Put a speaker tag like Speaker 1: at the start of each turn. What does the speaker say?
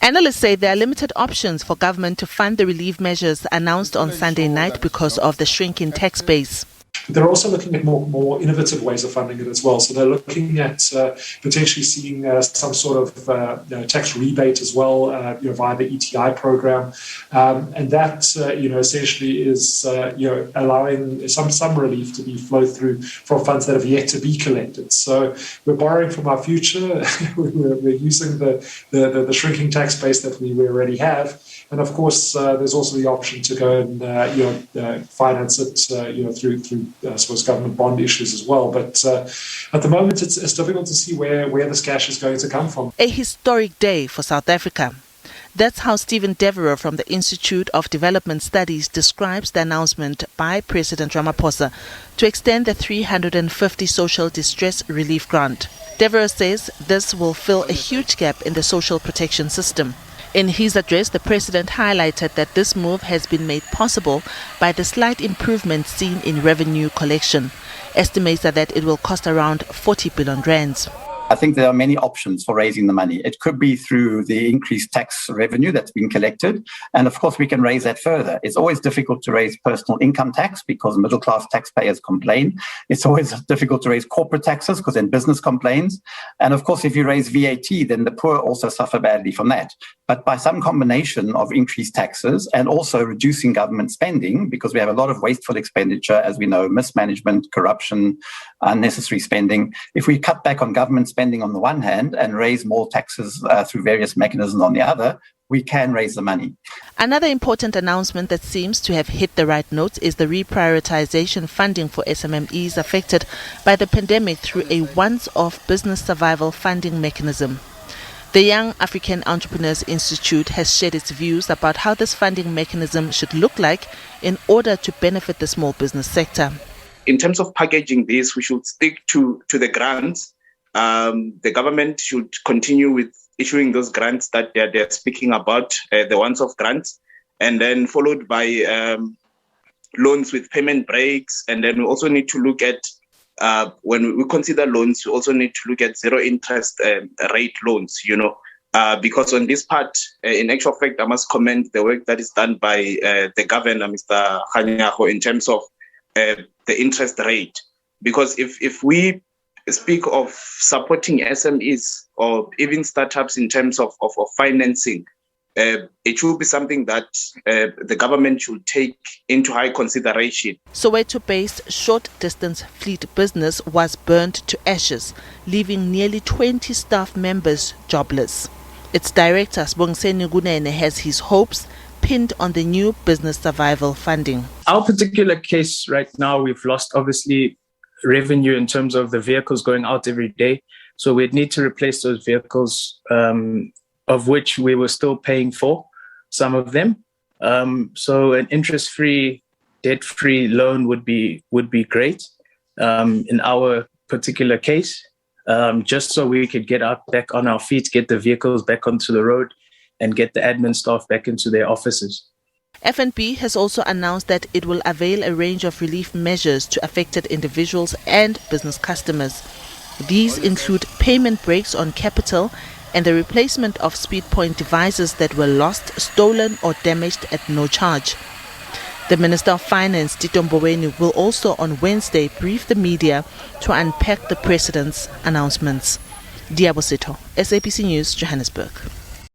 Speaker 1: Analysts say there are limited options for government to fund the relief measures announced on Sunday night because of the shrinking tax base.
Speaker 2: They're also looking at more innovative ways of funding it as well. So they're looking at potentially seeing some sort of tax rebate as well, via the ETI program, and that essentially is allowing some relief to be flowed through from funds that have yet to be collected. So we're borrowing from our future. we're using the shrinking tax base that we already have, and of course there's also the option to go and finance it through I suppose government bond issues as well. But at the moment, it's difficult to see where this cash is going to come from.
Speaker 1: A historic day for South Africa. That's how Stephen Devereaux from the Institute of Development Studies describes the announcement by President Ramaphosa to extend the 350 social distress relief grant. Devereaux says this will fill a huge gap in the social protection system. In his address, the president highlighted that this move has been made possible by the slight improvement seen in revenue collection. Estimates are that it will cost around 40 billion rands.
Speaker 3: I think there are many options for raising the money. It could be through the increased tax revenue that's been collected. And of course, we can raise that further. It's always difficult to raise personal income tax because middle-class taxpayers complain. It's always difficult to raise corporate taxes because then business complains. And of course, if you raise VAT, then the poor also suffer badly from that. But by some combination of increased taxes and also reducing government spending, because we have a lot of wasteful expenditure, as we know, mismanagement, corruption, unnecessary spending. If we cut back on government spending on the one hand and raise more taxes through various mechanisms on the other, we can raise the money.
Speaker 1: Another important announcement that seems to have hit the right notes is the reprioritization funding for SMMEs affected by the pandemic through a once-off business survival funding mechanism. The Young African Entrepreneurs Institute has shared its views about how this funding mechanism should look like in order to benefit the small business sector.
Speaker 4: In terms of packaging this, we should stick to the grants. The government should continue with issuing those grants that they're speaking about, the once-off grants, and then followed by loans with payment breaks. And then we also need to look at, when we consider loans, we also need to look at zero interest rate loans, because on this part, in actual fact, I must commend the work that is done by the governor, Mr. Khanyago, in terms of the interest rate. Because if we speak of supporting SMEs or even startups in terms of financing, it should be something that the government should take into high consideration.
Speaker 1: Soweto-based short-distance fleet business was burnt to ashes, leaving nearly 20 staff members jobless. Its director, Sibongiseni Gunene, has his hopes pinned on the new business survival funding.
Speaker 5: Our particular case right now, we've lost obviously revenue in terms of the vehicles going out every day. So we'd need to replace those vehicles, of which we were still paying for some of them. So an interest-free, debt-free loan would be great in our particular case, just so we could get back on our feet, get the vehicles back onto the road, and get the admin staff back into their offices.
Speaker 1: FNB has also announced that it will avail a range of relief measures to affected individuals and business customers. These include payment breaks on capital and the replacement of speed point devices that were lost, stolen or damaged at no charge. The Minister of Finance, Tito Mboweni, will also on Wednesday brief the media to unpack the President's announcements. Liabo Setho, SABC News, Johannesburg.